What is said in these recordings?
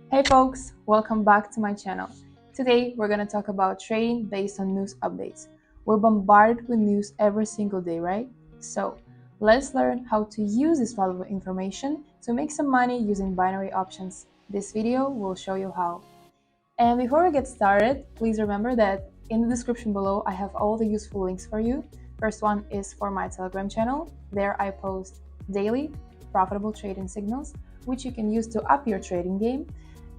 Hey folks, welcome back to my channel. Today we're going to talk about trading based on news updates. We're bombarded with news every single day, right? So let's learn how to use this valuable information to make some money using binary options. This video will show you how. And before we get started, please remember that in the description below I have all the useful links for you. First one is for my Telegram channel. There I post daily profitable trading signals, which you can use to up your trading game.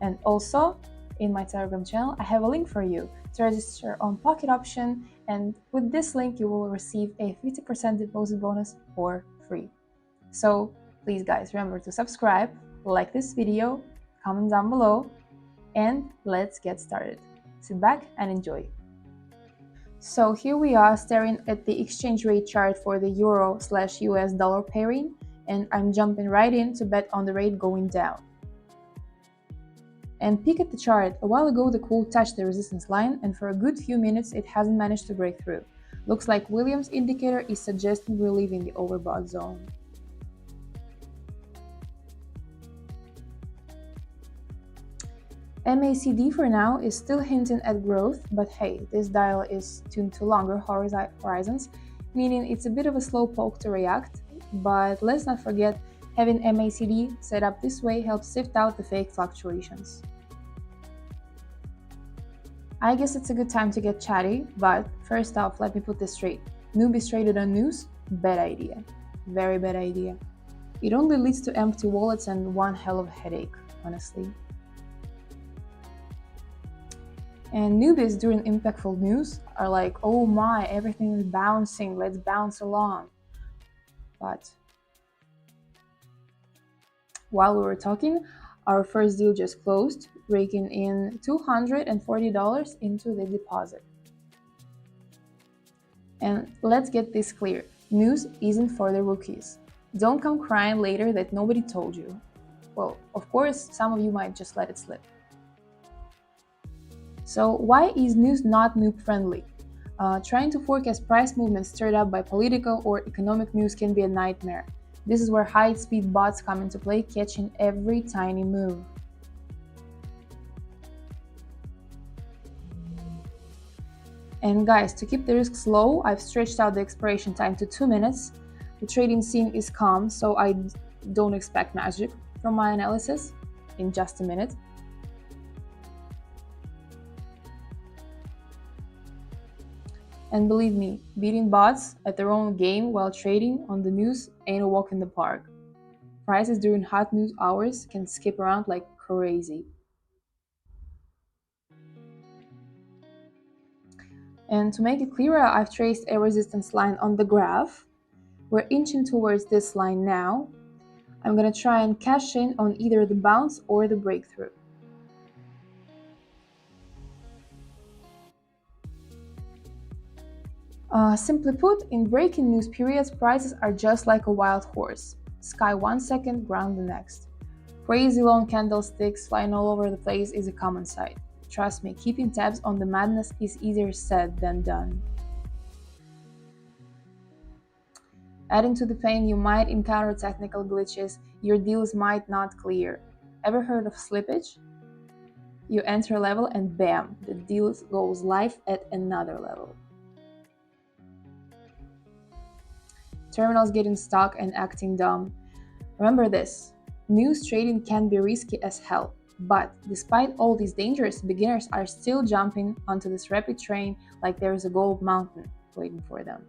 And also, in my Telegram channel, I have a link for you to register on Pocket Option, and with this link, you will receive a 50% deposit bonus for free. So please guys, remember to subscribe, like this video, comment down below, and let's get started. Sit back and enjoy. So here we are staring at the exchange rate chart for the euro/US dollar pairing, and I'm jumping right in to bet on the rate going down. And peek at the chart. A while ago the quote touched the resistance line, and for a good few minutes it hasn't managed to break through. Looks like Williams' indicator is suggesting we're leaving the overbought zone. MACD for now is still hinting at growth, but hey, this dial is tuned to longer horizons, meaning it's a bit of a slow poke to react. But let's not forget, having MACD set up this way helps sift out the fake fluctuations. I guess it's a good time to get chatty, but first off, let me put this straight. Newbies traded on news? Bad idea. Very bad idea. It only leads to empty wallets and one hell of a headache, honestly. And newbies during impactful news are like, oh my, everything is bouncing, let's bounce along. But while we were talking, our first deal just closed, raking in $240 into the deposit. And let's get this clear, news isn't for the rookies. Don't come crying later that nobody told you. Well, of course, some of you might just let it slip. So why is news not noob friendly? Trying to forecast price movements stirred up by political or economic news can be a nightmare. This is where high-speed bots come into play, catching every tiny move. And guys, to keep the risks low, I've stretched out the expiration time to 2 minutes. The trading scene is calm, so I don't expect magic from my analysis in just a minute. And believe me, beating bots at their own game while trading on the news ain't a walk in the park. Prices during hot news hours can skip around like crazy. And to make it clearer, I've traced a resistance line on the graph. We're inching towards this line now. I'm gonna try and cash in on either the bounce or the breakthrough. Simply put, in breaking news periods, prices are just like a wild horse. Sky 1 second, ground the next. Crazy long candlesticks flying all over the place is a common sight. Trust me, keeping tabs on the madness is easier said than done. Adding to the pain, you might encounter technical glitches, your deals might not clear. Ever heard of slippage? You enter a level and bam, the deal goes live at another level. Terminals getting stuck and acting dumb. Remember this, news trading can be risky as hell, but despite all these dangers, beginners are still jumping onto this rapid train like there is a gold mountain waiting for them.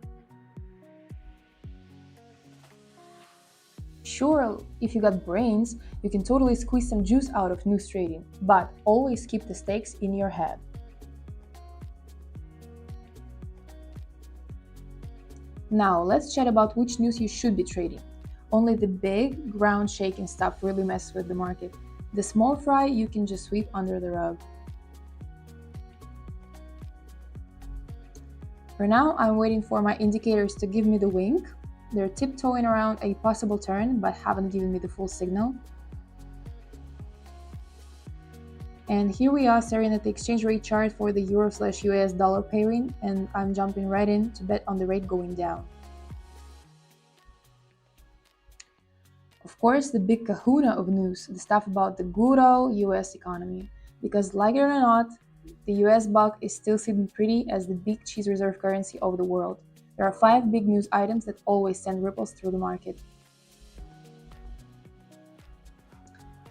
Sure, if you got brains, you can totally squeeze some juice out of news trading, but always keep the stakes in your head. Now, let's chat about which news you should be trading. Only the big, ground-shaking stuff really messes with the market. The small fry you can just sweep under the rug. For now, I'm waiting for my indicators to give me the wink. They're tiptoeing around a possible turn, but haven't given me the full signal. And here we are staring at the exchange rate chart for the euro/US dollar pairing, and I'm jumping right in to bet on the rate going down. Of course, the big kahuna of news, the stuff about the good old US economy. Because, like it or not, the US buck is still sitting pretty as the big cheese reserve currency of the world. There are five big news items that always send ripples through the market.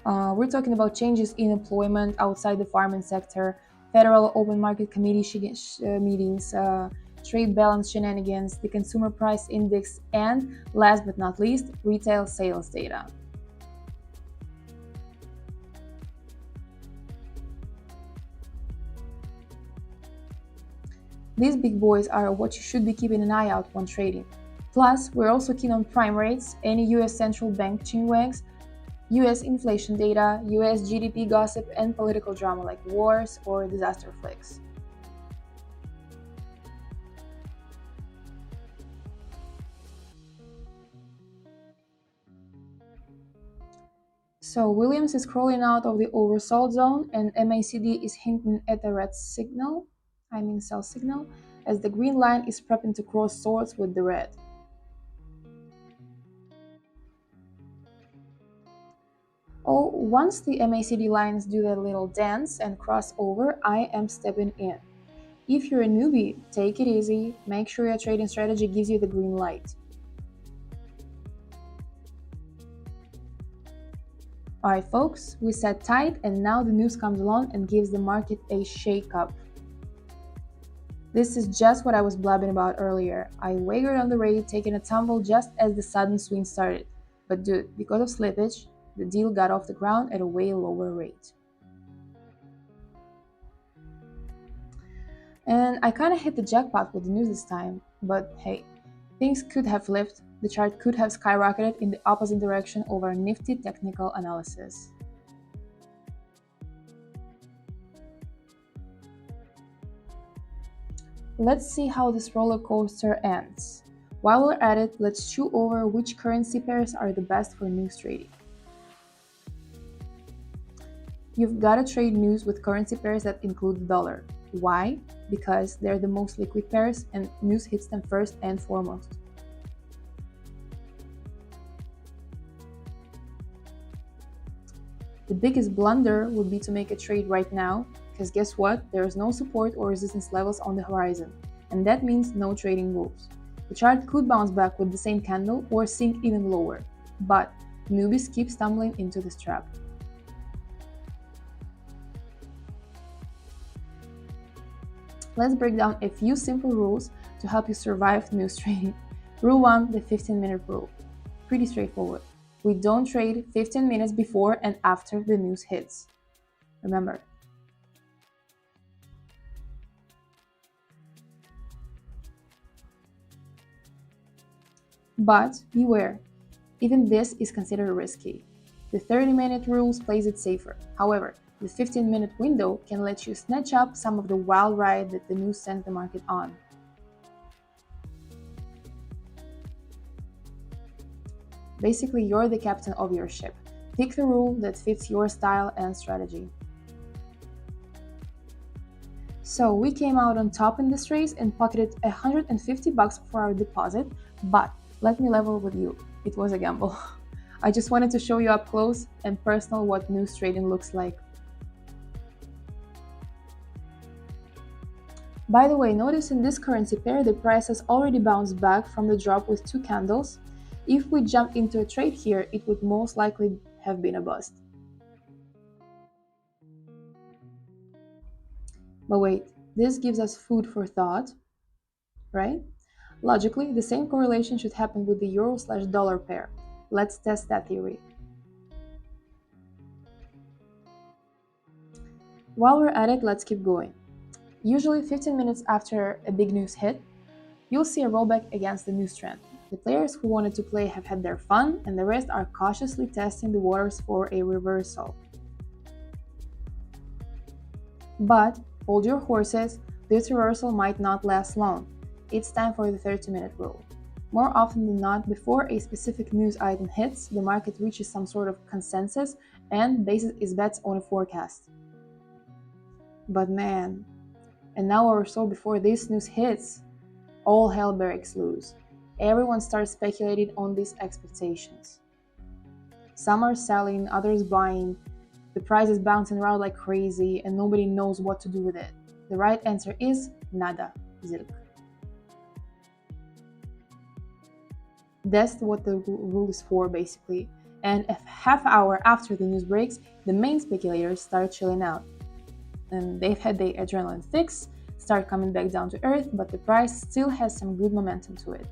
We're talking about changes in employment outside the farming sector, federal open market committee meetings, trade balance shenanigans, the consumer price index, and last but not least, retail sales data. These big boys are what you should be keeping an eye out when trading. Plus, we're also keen on prime rates, any US central bank chinwags, US inflation data, US GDP gossip, and political drama like wars or disaster flicks. So Williams is crawling out of the oversold zone and MACD is hinting at a red signal, sell signal, as the green line is prepping to cross swords with the red. Oh, once the MACD lines do their little dance and cross over, I am stepping in. If you're a newbie, take it easy, make sure your trading strategy gives you the green light. Alright folks, we sat tight and now the news comes along and gives the market a shake-up. This is just what I was blabbing about earlier. I wagered on the rate, taking a tumble just as the sudden swing started. But dude, because of slippage, the deal got off the ground at a way lower rate. And I kinda hit the jackpot with the news this time, but hey, things could have flipped, the chart could have skyrocketed in the opposite direction over nifty technical analysis. Let's see how this roller coaster ends. While we're at it, let's chew over which currency pairs are the best for news trading. You've got to trade news with currency pairs that include the dollar. Why? Because they're the most liquid pairs and news hits them first and foremost. The biggest blunder would be to make a trade right now, because guess what? There is no support or resistance levels on the horizon, and that means no trading moves. The chart could bounce back with the same candle or sink even lower, but newbies keep stumbling into this trap. Let's break down a few simple rules to help you survive news trading. Rule 1, the 15-minute rule. Pretty straightforward. We don't trade 15 minutes before and after the news hits. Remember. But beware, even this is considered risky. The 30-minute rule plays it safer. However, the 15-minute window can let you snatch up some of the wild ride that the news sent the market on. Basically, you're the captain of your ship. Pick the rule that fits your style and strategy. So we came out on top in this race and pocketed $150 for our deposit, but let me level with you. It was a gamble. I just wanted to show you up close and personal what news trading looks like. By the way, notice in this currency pair the price has already bounced back from the drop with 2 candles. If we jump into a trade here, it would most likely have been a bust. But wait, this gives us food for thought, right? Logically, the same correlation should happen with the euro/dollar pair. Let's test that theory. While we're at it, let's keep going. Usually 15 minutes after a big news hit, you'll see a rollback against the news trend. The players who wanted to play have had their fun, and the rest are cautiously testing the waters for a reversal. But hold your horses, this reversal might not last long. It's time for the 30-minute rule. More often than not, before a specific news item hits, the market reaches some sort of consensus and bases its bets on a forecast. But man, an hour or so before this news hits, all hell breaks loose. Everyone starts speculating on these expectations. Some are selling, others buying. The price is bouncing around like crazy and nobody knows what to do with it. The right answer is nada, zilch. That's what the rule is for, basically. And a half hour after the news breaks, the main speculators start chilling out. And they've had their adrenaline fix, start coming back down to earth, but the price still has some good momentum to it.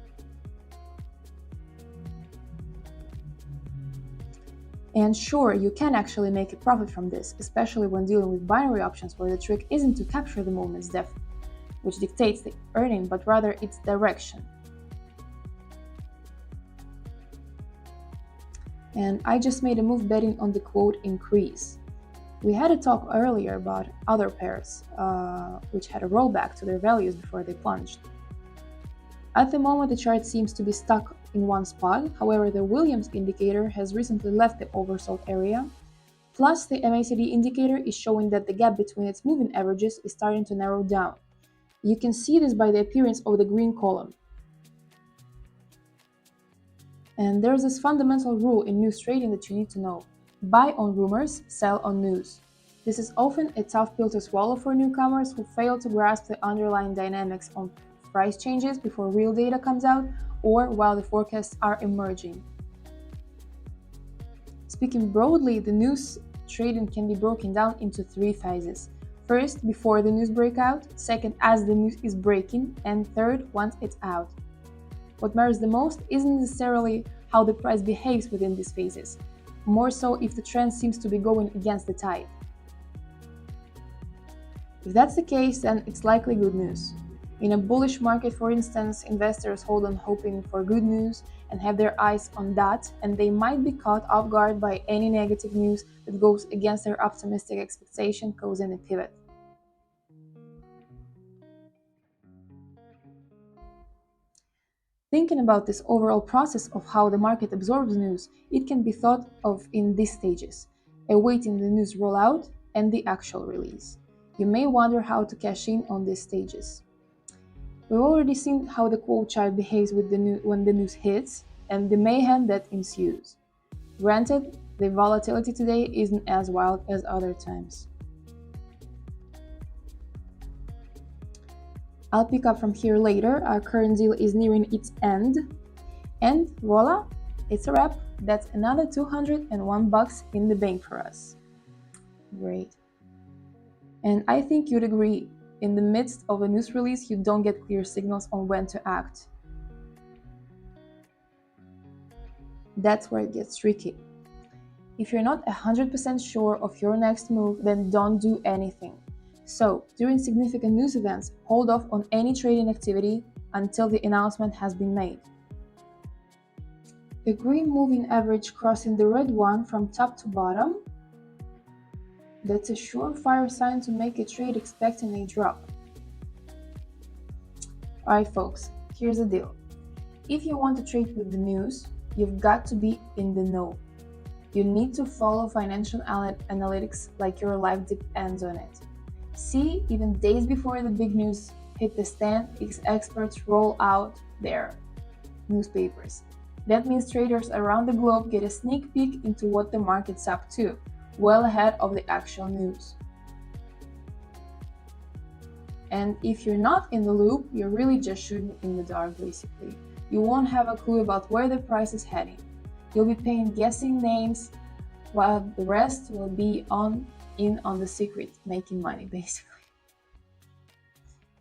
And sure, you can actually make a profit from this, especially when dealing with binary options where the trick isn't to capture the movement's depth, which dictates the earning, but rather its direction. And I just made a move betting on the quote increase. We had a talk earlier about other pairs, which had a rollback to their values before they plunged. At the moment, the chart seems to be stuck in one spot. However, the Williams indicator has recently left the oversold area. Plus, the MACD indicator is showing that the gap between its moving averages is starting to narrow down. You can see this by the appearance of the green column. And there's this fundamental rule in news trading that you need to know. Buy on rumors, sell on news. This is often a tough pill to swallow for newcomers who fail to grasp the underlying dynamics on price changes before real data comes out or while the forecasts are emerging. Speaking broadly, the news trading can be broken down into three phases. First, before the news breakout, second, as the news is breaking, and third, once it's out. What matters the most isn't necessarily how the price behaves within these phases, more so if the trend seems to be going against the tide. If that's the case, then it's likely good news. In a bullish market, for instance, investors hold on hoping for good news and have their eyes on that, and they might be caught off guard by any negative news that goes against their optimistic expectation, causing a pivot. Thinking about this overall process of how the market absorbs news, it can be thought of in these stages: awaiting the news rollout and the actual release. You may wonder how to cash in on these stages. We've already seen how the quote chart behaves with when the news hits and the mayhem that ensues. Granted, the volatility today isn't as wild as other times. I'll pick up from here later. Our current deal is nearing its end. And voila, it's a wrap. That's another $201 in the bank for us. Great. And I think you'd agree, in the midst of a news release, you don't get clear signals on when to act. That's where it gets tricky. If you're not 100% sure of your next move, then don't do anything. So, during significant news events, hold off on any trading activity until the announcement has been made. The green moving average crossing the red one from top to bottom, that's a surefire sign to make a trade expecting a drop. Alright folks, here's the deal. If you want to trade with the news, you've got to be in the know. You need to follow financial analytics like your life depends on it. See, even days before the big news hit the stand, experts roll out their newspapers. That means traders around the globe get a sneak peek into what the market's up to, well ahead of the actual news. And if you're not in the loop, you're really just shooting in the dark, basically. You won't have a clue about where the price is heading. You'll be paying guessing names, while the rest will be in on the secret, making money, basically.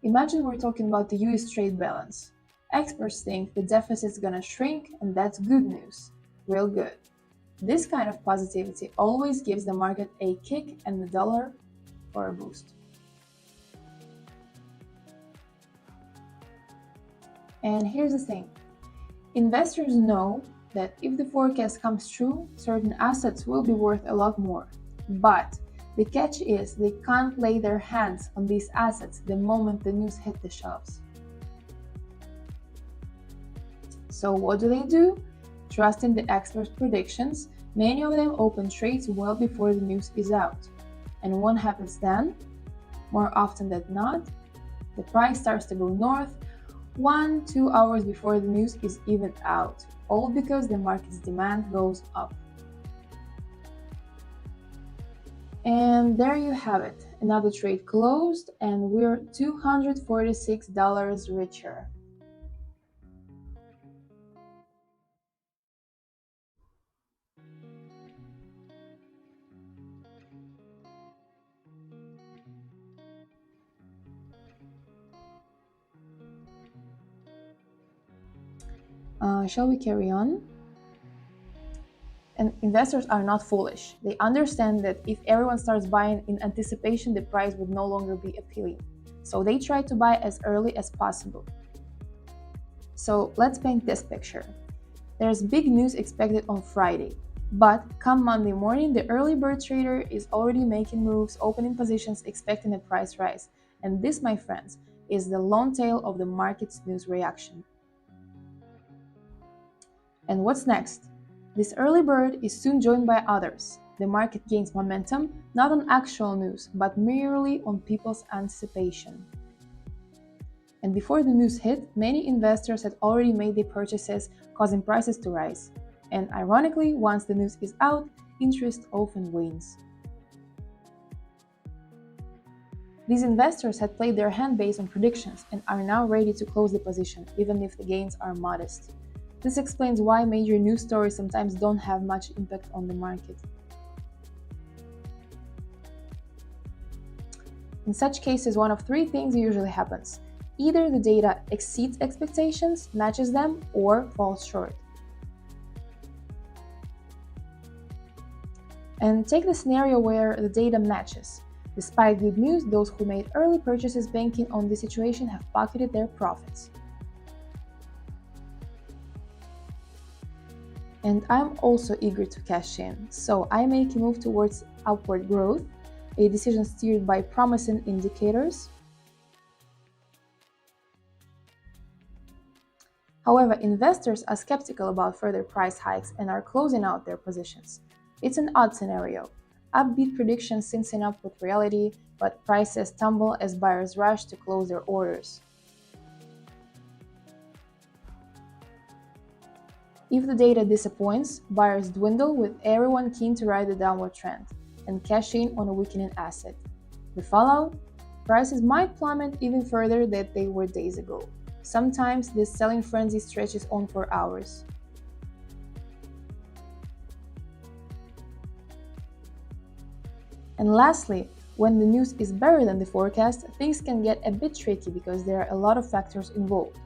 Imagine we're talking about the US trade balance. Experts think the deficit's gonna shrink, and that's good news. Real good. This kind of positivity always gives the market a kick and the dollar for a boost. And here's the thing. Investors know that if the forecast comes true, certain assets will be worth a lot more. But the catch is they can't lay their hands on these assets the moment the news hit the shelves. So what do? Trusting the experts' predictions, many of them open trades well before the news is out. And what happens then? More often than not, the price starts to go north 1-2 hours before the news is even out, all because the market's demand goes up. And there you have it. Another trade closed and we're $246 richer. Shall we carry on? And investors are not foolish. They understand that if everyone starts buying in anticipation, the price would no longer be appealing. So they try to buy as early as possible. So let's paint this picture. There's big news expected on Friday. But come Monday morning, the early bird trader is already making moves, opening positions, expecting a price rise. And this, my friends, is the long tail of the market's news reaction. And what's next? This early bird is soon joined by others. The market gains momentum not on actual news, but merely on people's anticipation. And before the news hit, many investors had already made their purchases, causing prices to rise. And ironically, once the news is out, interest often wanes. These investors had played their hand based on predictions and are now ready to close the position, even if the gains are modest. This explains why major news stories sometimes don't have much impact on the market. In such cases, one of three things usually happens. Either the data exceeds expectations, matches them, or falls short. And take the scenario where the data matches. Despite good news, those who made early purchases banking on this situation have pocketed their profits. And I'm also eager to cash in, so I make a move towards upward growth, a decision steered by promising indicators. However, investors are skeptical about further price hikes and are closing out their positions. It's an odd scenario. Upbeat predictions syncing up with reality, but prices tumble as buyers rush to close their orders. If the data disappoints, buyers dwindle with everyone keen to ride the downward trend and cash in on a weakening asset. The fallout? Prices might plummet even further than they were days ago. Sometimes this selling frenzy stretches on for hours. And lastly, when the news is better than the forecast, things can get a bit tricky because there are a lot of factors involved.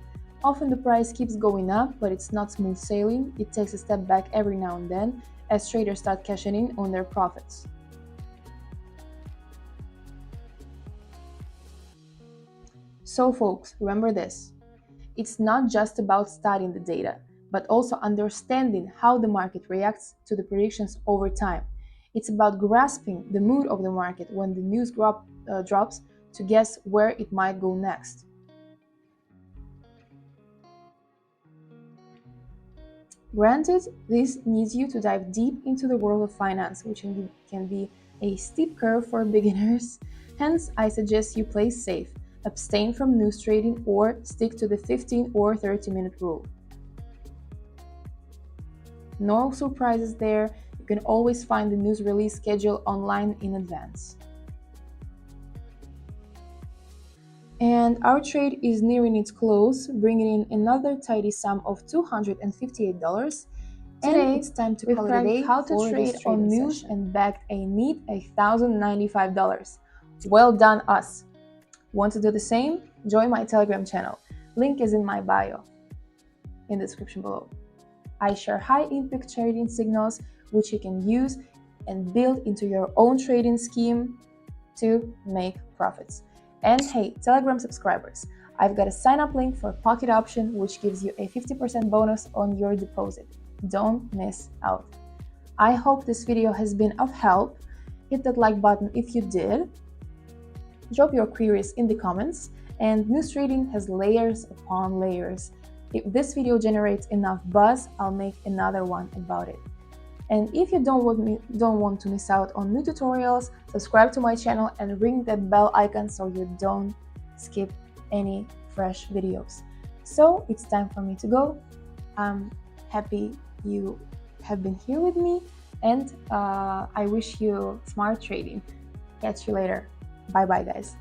Often the price keeps going up, but it's not smooth sailing. It takes a step back every now and then as traders start cashing in on their profits. So folks, remember this. It's not just about studying the data, but also understanding how the market reacts to the predictions over time. It's about grasping the mood of the market when the news drops to guess where it might go next. Granted, this needs you to dive deep into the world of finance, which can be a steep curve for beginners. Hence, I suggest you play safe, abstain from news trading, or stick to the 15 or 30-minute rule. No surprises there. You can always find the news release schedule online in advance. And our trade is nearing its close, bringing in another tidy sum of $258. Today, it's time to call it a day how to trade on news and bagged a neat $1,095. Well done us! Want to do the same? Join my Telegram channel. Link is in my bio, in the description below. I share high-impact trading signals which you can use and build into your own trading scheme to make profits. And hey, Telegram subscribers, I've got a sign-up link for Pocket option which gives you a 50% bonus on your deposit. Don't miss out. I hope this video has been of help. Hit that like button if you did. Drop your queries in the comments, and news trading has layers upon layers. If this video generates enough buzz, I'll make another one about it. And if you don't want to miss out on new tutorials, subscribe to my channel and ring that bell icon so you don't skip any fresh videos. So it's time for me to go. I'm happy you have been here with me, And I wish you smart trading. Catch you later. Bye bye, guys.